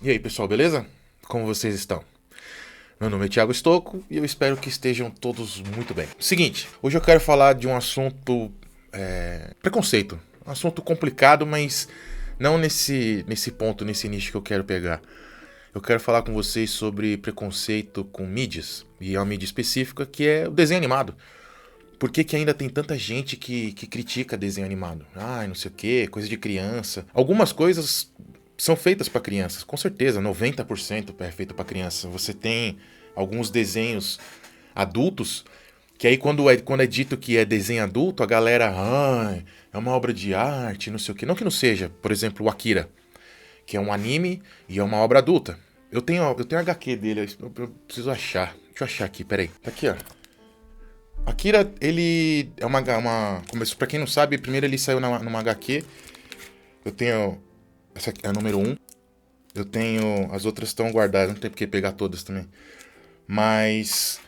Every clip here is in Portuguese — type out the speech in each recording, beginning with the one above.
E aí, pessoal, beleza? Como vocês estão? Meu nome é Thiago Stocco e eu espero que estejam todos muito bem. Seguinte, hoje eu quero falar de um assunto preconceito. Um assunto complicado, mas não nesse ponto, nesse nicho que eu quero pegar. Eu quero falar com vocês sobre preconceito com mídias. E é uma mídia específica que é o desenho animado. Por que, que ainda tem tanta gente que critica desenho animado? Ah, não sei o que, coisa de criança. Algumas coisas são feitas para crianças, com certeza, 90% é feito para criança. Você tem alguns desenhos adultos que aí quando é dito que é desenho adulto, a galera, é uma obra de arte, não sei o que. Não que não seja, por exemplo, o Akira, que é um anime e é uma obra adulta. Eu tenho HQ dele, eu preciso achar. Deixa eu achar aqui, peraí. Tá aqui, ó. Akira, ele é começou, pra quem não sabe, primeiro ele saiu numa HQ. Eu tenho. Essa aqui é a número um. Eu tenho. As outras estão guardadas, não tem porque pegar todas também. Mas.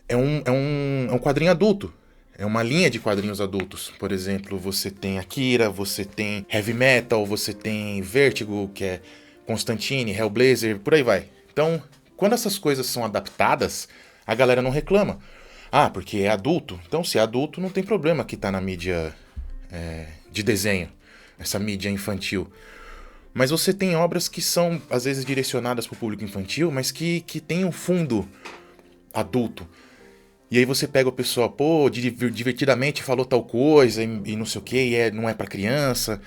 É um quadrinho adulto. É uma linha de quadrinhos adultos. Por exemplo, você tem Akira, você tem Heavy Metal, você tem Vertigo, que é Constantine, Hellblazer, por aí vai. Então, quando essas coisas são adaptadas, a galera não reclama. Ah, porque é adulto. Então, se é adulto, não tem problema que tá na mídia de desenho, essa mídia infantil. Mas você tem obras que são, às vezes, direcionadas para o público infantil, mas que tem um fundo adulto. E aí você pega o pessoal, pô, divertidamente falou tal coisa e não sei o que, não é pra criança.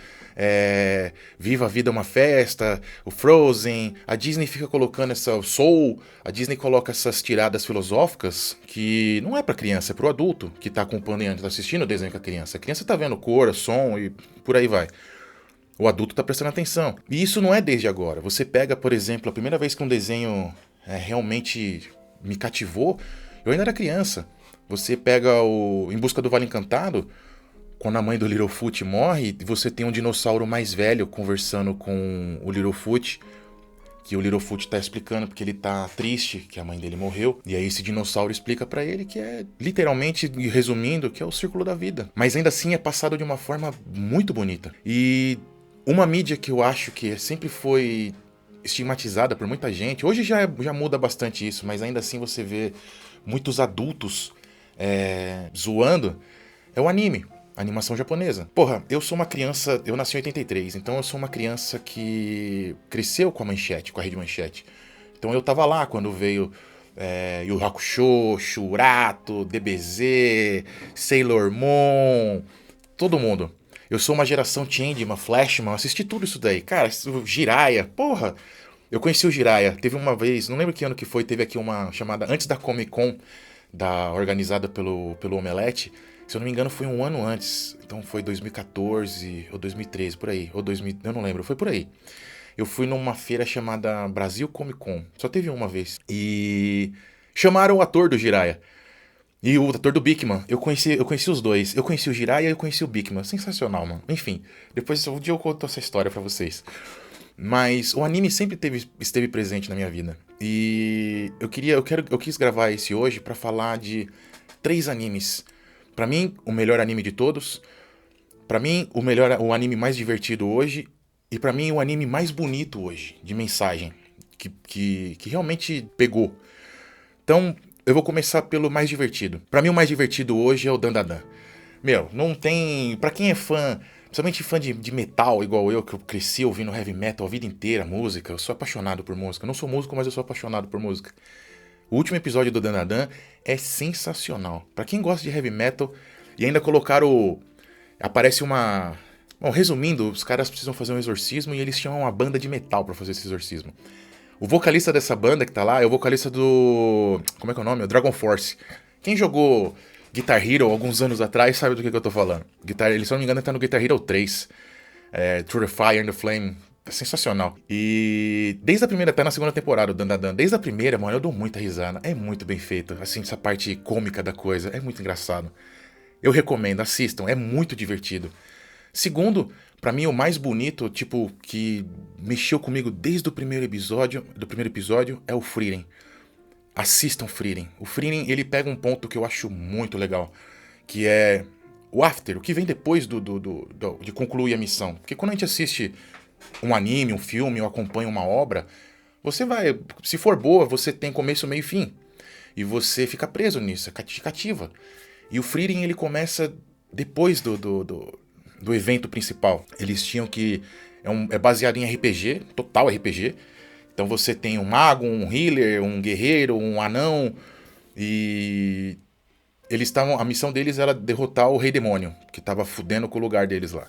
Viva a vida é uma festa, o Frozen, a Disney fica colocando essa Soul, a Disney coloca essas tiradas filosóficas que não é pra criança, é pro adulto que tá acompanhando, tá assistindo o desenho com a criança. A criança tá vendo cor, som e por aí vai. O adulto tá prestando atenção. E isso não é desde agora. Você pega, por exemplo, a primeira vez que um desenho realmente me cativou, eu ainda era criança. Você pega o Em Busca do Vale Encantado, quando a mãe do Littlefoot morre, você tem um dinossauro mais velho conversando com o Littlefoot, que o Littlefoot tá explicando porque ele tá triste que a mãe dele morreu. E aí esse dinossauro explica pra ele que é, literalmente, resumindo, que é o círculo da vida. Mas ainda assim é passado de uma forma muito bonita. E uma mídia que eu acho que sempre foi estigmatizada por muita gente, hoje já muda bastante isso, mas ainda assim você vê muitos adultos zoando, é o anime. A animação japonesa. Porra, eu sou uma criança. Eu nasci em 83, então eu sou uma criança que cresceu com a manchete, com a rede manchete. Então eu tava lá quando veio Yu Hakusho, Shurato, DBZ, Sailor Moon, todo mundo. Eu sou uma geração Changeman, Flashman, assisti tudo isso daí. Cara, o Jiraiya, porra. Eu conheci o Jiraiya. Teve uma vez, não lembro que ano que foi, teve aqui uma chamada antes da Comic Con, organizada pelo Omelete. Se eu não me engano, foi um ano antes. Então foi 2014 ou 2013, por aí. Ou 2000, eu não lembro, foi por aí. Eu fui numa feira chamada Brasil Comic Con. Só teve uma vez. E chamaram o ator do Jiraiya. E o ator do Bigman. Eu conheci os dois. Eu conheci o Jiraiya e eu conheci o Bigman. Sensacional, mano. Enfim, depois um dia eu conto essa história pra vocês. Mas o anime sempre esteve presente na minha vida. E eu quis gravar esse hoje pra falar de três animes. Pra mim, o melhor anime de todos. Pra mim, o anime mais divertido hoje. E pra mim, o anime mais bonito hoje, de mensagem. Que realmente pegou. Então, eu vou começar pelo mais divertido. Pra mim, o mais divertido hoje é o Dandadan. Meu, não tem. Pra quem é fã, principalmente fã de metal, igual eu, que eu cresci ouvindo heavy metal a vida inteira, música, eu sou apaixonado por música. Eu não sou músico, mas eu sou apaixonado por música. O último episódio do Dandadan é sensacional. Pra quem gosta de heavy metal, e ainda colocaram. Aparece uma. Bom, resumindo, os caras precisam fazer um exorcismo e eles chamam uma banda de metal pra fazer esse exorcismo. O vocalista dessa banda que tá lá é o vocalista do. Como é que é o nome? O Dragon Force. Quem jogou Guitar Hero alguns anos atrás sabe do que eu tô falando. Ele, se eu não me engano, tá no Guitar Hero 3. Through the Fire and the Flame. É sensacional. E desde a primeira, até na segunda temporada, o Dandadan, desde a primeira, mano, eu dou muita risada. É muito bem feito. Assim, essa parte cômica da coisa. É muito engraçado. Eu recomendo, assistam, é muito divertido. Segundo, pra mim o mais bonito, tipo, que mexeu comigo desde o primeiro episódio, é o Frieren. Assistam Frieren. O Frieren, ele pega um ponto que eu acho muito legal, que é o after, o que vem depois de concluir a missão. Porque quando a gente assiste um anime, um filme ou acompanha uma obra, você vai, se for boa, você tem começo, meio e fim. E você fica preso nisso, te cativa. E o Frieren, ele começa depois do evento principal. Eles tinham que... É baseado em RPG, total RPG. Então você tem um mago, um healer, um guerreiro, um anão. E eles estavam... A missão deles era derrotar o Rei Demônio, que estava fudendo com o lugar deles lá.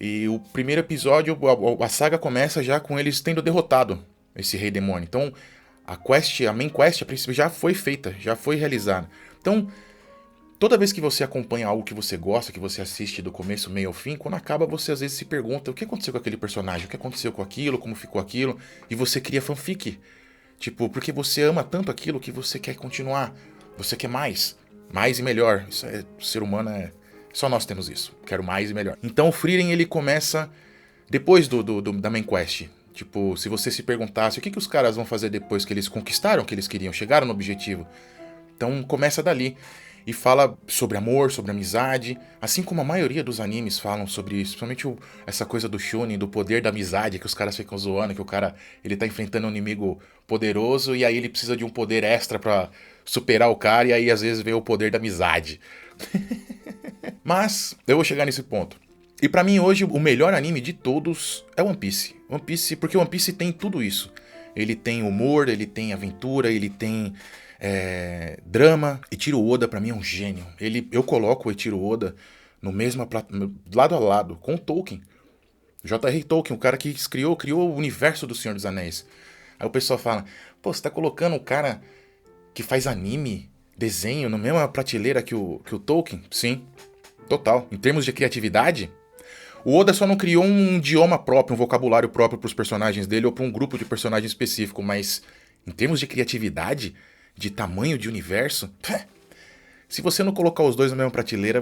E o primeiro episódio, a saga começa já com eles tendo derrotado esse Rei Demônio. Então, a main quest, a princípio, já foi feita, já foi realizada. Então, toda vez que você acompanha algo que você gosta, que você assiste do começo, meio ao fim, quando acaba, você às vezes se pergunta o que aconteceu com aquele personagem, o que aconteceu com aquilo, como ficou aquilo, e você cria fanfic. Tipo, porque você ama tanto aquilo que você quer continuar, você quer mais e melhor. Isso é, o ser humano é... Só nós temos isso. Quero mais e melhor. Então o Frieren, ele começa depois da main quest. Tipo, se você se perguntasse o que os caras vão fazer depois que eles conquistaram o que eles queriam, chegaram no objetivo. Então começa dali. E fala sobre amor, sobre amizade. Assim como a maioria dos animes falam sobre isso. Principalmente essa coisa do Chunin, do poder da amizade, que os caras ficam zoando, que o cara, ele tá enfrentando um inimigo poderoso e aí ele precisa de um poder extra pra superar o cara, e aí às vezes vem o poder da amizade. Mas eu vou chegar nesse ponto. E pra mim hoje o melhor anime de todos é One Piece. One Piece, porque One Piece tem tudo isso. Ele tem humor, ele tem aventura, ele tem drama. Eiichiro Oda pra mim é um gênio. Eu coloco o Eiichiro Oda no mesmo lado a lado com o Tolkien. J.R. Tolkien, o cara que criou o universo do Senhor dos Anéis. Aí o pessoal fala, pô, você tá colocando o cara que faz anime, desenho, na mesma prateleira que o Tolkien? Sim, total. Em termos de criatividade, o Oda só não criou um idioma próprio, um vocabulário próprio para os personagens dele ou para um grupo de personagens específico, mas em termos de criatividade, de tamanho de universo, se você não colocar os dois na mesma prateleira,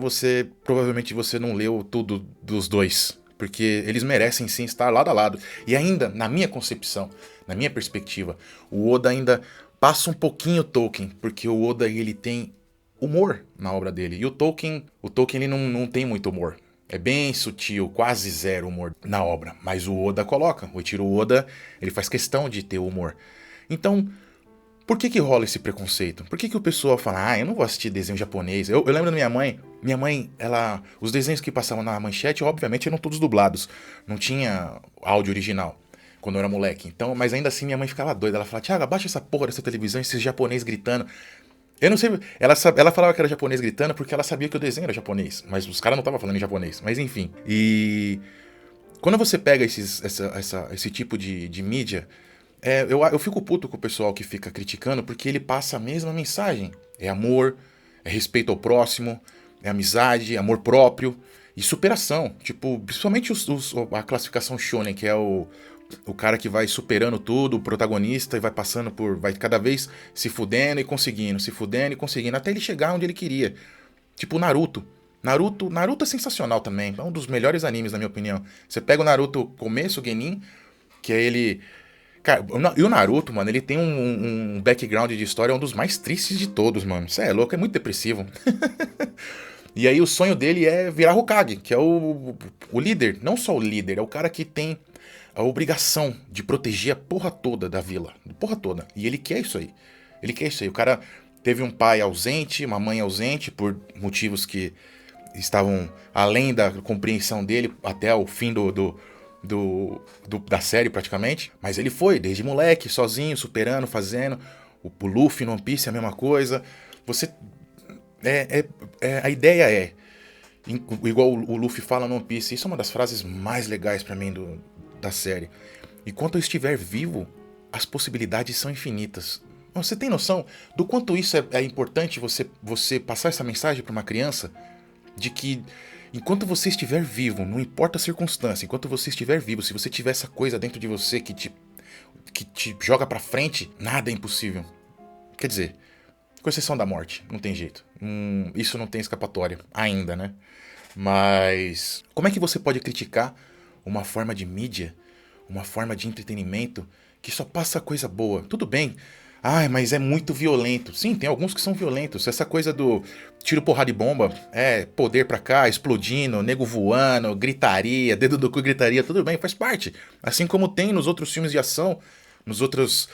provavelmente você não leu tudo dos dois, porque eles merecem sim estar lado a lado. E ainda, na minha concepção, na minha perspectiva, o Oda ainda passa um pouquinho Tolkien, porque o Oda, ele tem humor na obra dele. E o Tolkien ele não tem muito humor. É bem sutil, quase zero humor na obra. Mas o Oda coloca. O Eiichiro Oda, ele faz questão de ter humor. Então, por que rola esse preconceito? Por que o pessoal fala, eu não vou assistir desenho japonês? Eu lembro da minha mãe. Minha mãe, os desenhos que passavam na manchete, obviamente, eram todos dublados. Não tinha áudio original quando eu era moleque. Então, mas ainda assim minha mãe ficava doida. Ela falava, Thiago, abaixa essa porra dessa televisão, esses japonês gritando. Eu não sei, ela falava que era japonês gritando porque ela sabia que o desenho era japonês. Mas os caras não estavam falando em japonês. Mas enfim. E quando você pega esse tipo de mídia, eu fico puto com o pessoal que fica criticando porque ele passa a mesma mensagem. É amor, é respeito ao próximo, é amizade, amor próprio e superação. Tipo, principalmente a classificação shonen, que é o cara que vai superando tudo, o protagonista, e vai passando vai cada vez se fudendo e conseguindo, até ele chegar onde ele queria. Tipo Naruto. Naruto é sensacional também, é um dos melhores animes, na minha opinião. Você pega o Naruto começo, o Genin, que é ele... Cara, e o Naruto, mano, ele tem um background de história, um dos mais tristes de todos, mano. Você é louco, é muito depressivo. E aí o sonho dele é virar Hokage, que é o líder. Não só o líder, é o cara que tem a obrigação de proteger a porra toda da vila. Porra toda. E ele quer isso aí. O cara teve um pai ausente, uma mãe ausente, por motivos que estavam além da compreensão dele até o fim da série, praticamente. Mas ele foi, desde moleque, sozinho, superando, fazendo. O Luffy no One Piece é a mesma coisa. A ideia é, igual o Luffy fala no One Piece, isso é uma das frases mais legais pra mim da série. Enquanto eu estiver vivo, as possibilidades são infinitas. Você tem noção do quanto isso é importante você passar essa mensagem pra uma criança? De que enquanto você estiver vivo, não importa a circunstância, enquanto você estiver vivo, se você tiver essa coisa dentro de você que te joga pra frente, nada é impossível. Quer dizer, com exceção da morte, não tem jeito. Isso não tem escapatória, ainda, né? Mas como é que você pode criticar uma forma de mídia, uma forma de entretenimento que só passa coisa boa? Tudo bem, Ai, mas é muito violento. Sim, tem alguns que são violentos. Essa coisa do tiro, porrada e bomba, poder pra cá, explodindo, nego voando, gritaria, dedo do cu, gritaria, tudo bem, faz parte. Assim como tem nos outros filmes de ação, nos outros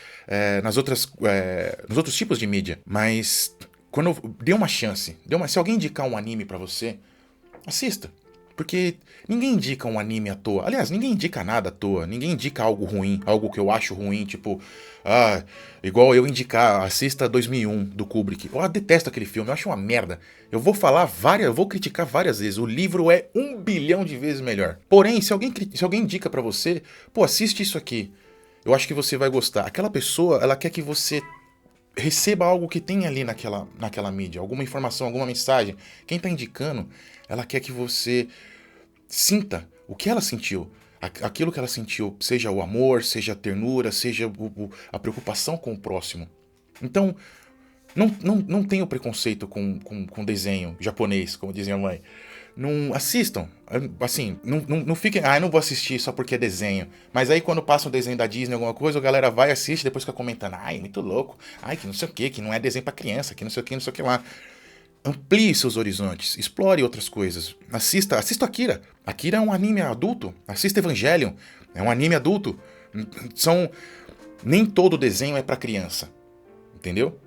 tipos de mídia. Mas quando dê uma chance, se alguém indicar um anime pra você, assista. Porque ninguém indica um anime à toa. Aliás, ninguém indica nada à toa. Ninguém indica algo ruim, algo que eu acho ruim, tipo, igual eu indicar, assista 2001 do Kubrick. Eu detesto aquele filme, eu acho uma merda. Eu vou criticar várias vezes. O livro é 1 bilhão de vezes melhor. Porém, se alguém indica pra você, pô, assiste isso aqui. Eu acho que você vai gostar. Aquela pessoa, ela quer que você receba algo que tem ali naquela mídia, alguma informação, alguma mensagem. Quem tá indicando, ela quer que você sinta o que ela sentiu. Aquilo que ela sentiu, seja o amor, seja a ternura, seja a preocupação com o próximo. Então, não tenha preconceito com desenho japonês, como dizia a mãe. Não assistam. Assim, não fiquem. Eu não vou assistir só porque é desenho. Mas aí quando passa um desenho da Disney, alguma coisa, a galera vai, assiste, depois fica comentando. Ai, muito louco. Ai, que não sei o que não é desenho pra criança, que não sei o que, não sei o que lá. Amplie seus horizontes, explore outras coisas. Assista Akira. Akira é um anime adulto. Assista Evangelion. É um anime adulto. Nem todo desenho é pra criança. Entendeu?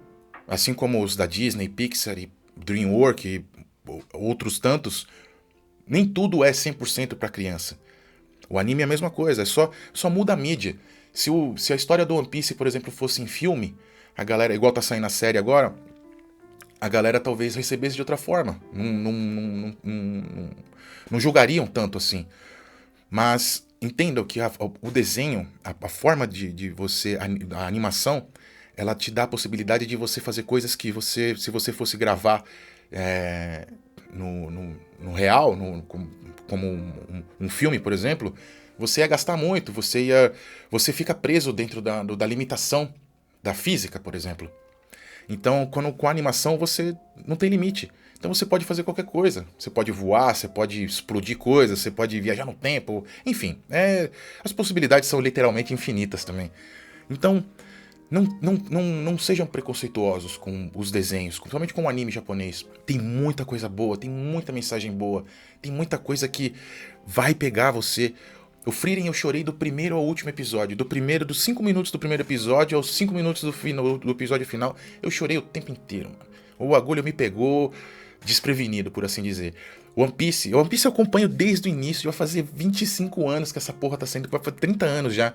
Assim como os da Disney, Pixar e DreamWorks e outros tantos, nem tudo é 100% para criança. O anime é a mesma coisa, só muda a mídia. Se a história do One Piece, por exemplo, fosse em filme, a galera, igual tá saindo a série agora, a galera talvez recebesse de outra forma. Não julgariam tanto assim. Mas entendam que o desenho, a forma de você, a animação, ela te dá a possibilidade de você fazer coisas que se você fosse gravar no real, como um filme, por exemplo, você ia gastar muito, você fica preso dentro da limitação da física, por exemplo. Então, com a animação, você não tem limite. Então você pode fazer qualquer coisa. Você pode voar, você pode explodir coisas, você pode viajar no tempo. Enfim, as possibilidades são literalmente infinitas também. Então, não sejam preconceituosos com os desenhos, principalmente com o anime japonês. Tem muita coisa boa, tem muita mensagem boa, tem muita coisa que vai pegar você. O Frieren eu chorei do primeiro ao último episódio. Dos 5 minutos do primeiro episódio aos 5 minutos do episódio final, eu chorei o tempo inteiro, mano. O agulho me pegou desprevenido, por assim dizer. One Piece eu acompanho desde o início, vai fazer 25 anos que essa porra tá saindo, vai fazer 30 anos já.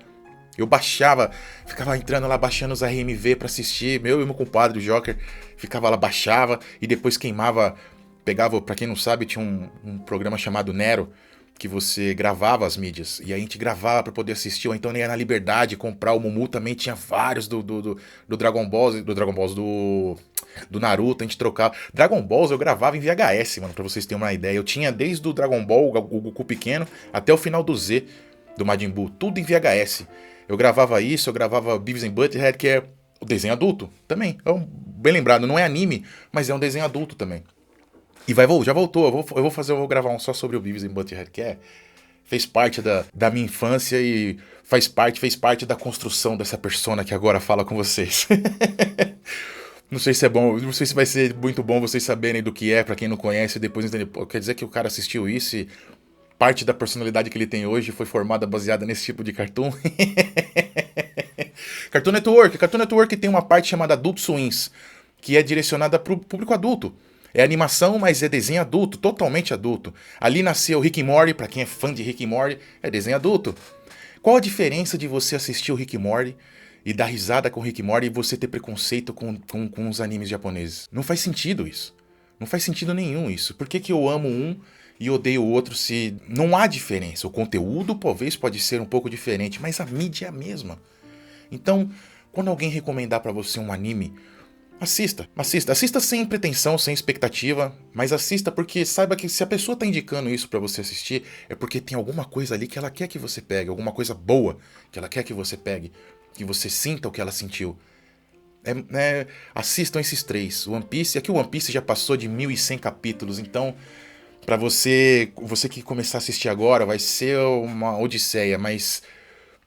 Eu baixava, ficava entrando lá baixando os RMV pra assistir, eu e meu compadre, o Joker, ficava lá, baixava e depois queimava, pegava, pra quem não sabe, tinha um programa chamado Nero, que você gravava as mídias, e a gente gravava pra poder assistir, ou então ia na Liberdade comprar, o Mumu também tinha vários do Dragon Ball, do Naruto, a gente trocava. Dragon Balls eu gravava em VHS, mano, pra vocês terem uma ideia. Eu tinha desde o Dragon Ball, o Goku pequeno, até o final do Z, do Majin Buu, tudo em VHS. Eu gravava isso, eu gravava Beavis and Butthead, que é o desenho adulto também. Bem lembrado, não é anime, mas é um desenho adulto também. E já voltou, eu vou gravar um só sobre o Beavis and Butthead, que fez parte da minha infância e fez parte da construção dessa persona que agora fala com vocês. Não sei se é bom, não sei se vai ser muito bom vocês saberem do que é, pra quem não conhece, e depois entender, quer dizer que o cara assistiu isso e parte da personalidade que ele tem hoje foi formada baseada nesse tipo de cartoon. Cartoon Network tem uma parte chamada Adult Swims, que é direcionada para o público adulto. É animação, mas é desenho adulto, totalmente adulto. Ali nasceu Rick and Morty, pra quem é fã de Rick and Morty, é desenho adulto. Qual a diferença de você assistir o Rick and Morty e dar risada com o Rick and Morty e você ter preconceito com os animes japoneses? Não faz sentido isso. Não faz sentido nenhum isso. Por que eu amo um e odeio o outro se não há diferença? O conteúdo talvez pode ser um pouco diferente, mas a mídia é a mesma. Então, quando alguém recomendar pra você um anime, assista sem pretensão, sem expectativa, mas assista porque saiba que se a pessoa tá indicando isso pra você assistir, é porque tem alguma coisa ali que ela quer que você pegue, alguma coisa boa que ela quer que você pegue, que você sinta o que ela sentiu. Assistam esses 3. One Piece, aqui o One Piece já passou de 1.100 capítulos, então pra você que começar a assistir agora vai ser uma odisseia, mas...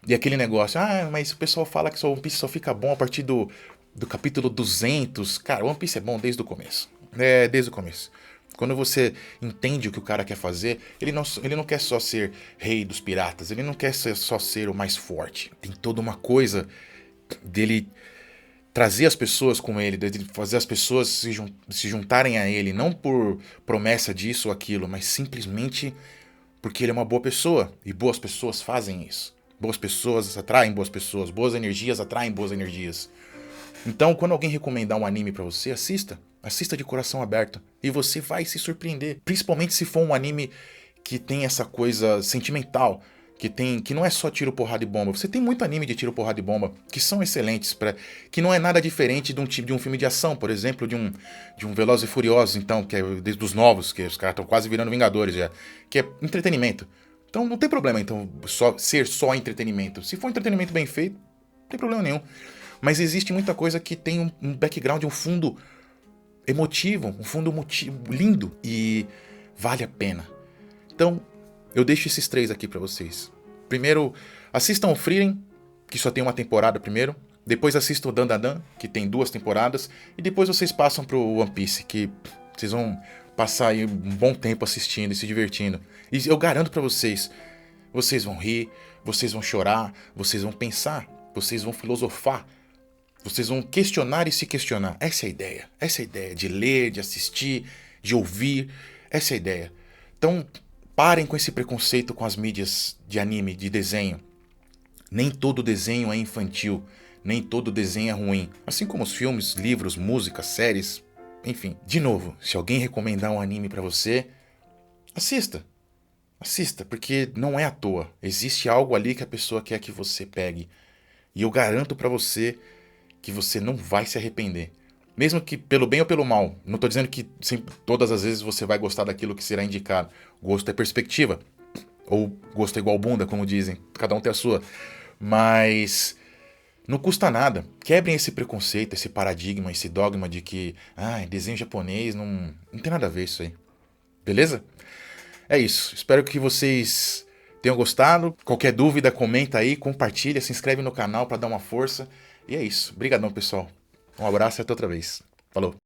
E aquele negócio, mas o pessoal fala que o One Piece só fica bom a partir do do capítulo 200. Cara, One Piece é bom desde o começo. Desde o começo. Quando você entende o que o cara quer fazer, ele não quer só ser rei dos piratas, ele não quer só ser o mais forte. Tem toda uma coisa dele trazer as pessoas com ele, dele fazer as pessoas se juntarem a ele, não por promessa disso ou aquilo, mas simplesmente porque ele é uma boa pessoa. E boas pessoas fazem isso. Boas pessoas atraem boas pessoas, boas energias atraem boas energias. Então, quando alguém recomendar um anime pra você, assista. Assista de coração aberto. E você vai se surpreender. Principalmente se for um anime que tem essa coisa sentimental. Que não é só tiro, porrada e bomba. Você tem muito anime de tiro, porrada e bomba que são excelentes. Que não é nada diferente de um filme de ação. Por exemplo, de um Velozes e Furiosos, então, que é dos novos. Que os caras estão quase virando Vingadores já. Que é entretenimento. Então não tem problema então ser só entretenimento. Se for entretenimento bem feito, não tem problema nenhum. Mas existe muita coisa que tem um background, um fundo emotivo, um fundo lindo e vale a pena. Então, eu deixo esses 3 aqui pra vocês. Primeiro, assistam o Frieren, que só tem uma temporada primeiro. Depois assistam o Dandadan, que tem 2 temporadas. E depois vocês passam pro One Piece, que vocês vão passar aí um bom tempo assistindo e se divertindo. E eu garanto pra vocês, vocês vão rir, vocês vão chorar, vocês vão pensar, vocês vão filosofar. Vocês vão questionar e se questionar. Essa é a ideia. Essa é a ideia de ler, de assistir, de ouvir. Essa é a ideia. Então, parem com esse preconceito com as mídias de anime, de desenho. Nem todo desenho é infantil. Nem todo desenho é ruim. Assim como os filmes, livros, músicas, séries, enfim. De novo, se alguém recomendar um anime pra você, assista. Assista, porque não é à toa. Existe algo ali que a pessoa quer que você pegue. E eu garanto pra você que você não vai se arrepender. Mesmo que pelo bem ou pelo mal. Não tô dizendo que sempre, todas as vezes você vai gostar daquilo que será indicado. Gosto é perspectiva. Ou gosto é igual bunda, como dizem. Cada um tem a sua. Mas não custa nada. Quebrem esse preconceito, esse paradigma, esse dogma de que desenho japonês não tem nada a ver isso aí. Beleza? É isso. Espero que vocês tenham gostado. Qualquer dúvida, comenta aí, compartilha, se inscreve no canal para dar uma força. E é isso. Obrigadão, pessoal. Um abraço e até outra vez. Falou.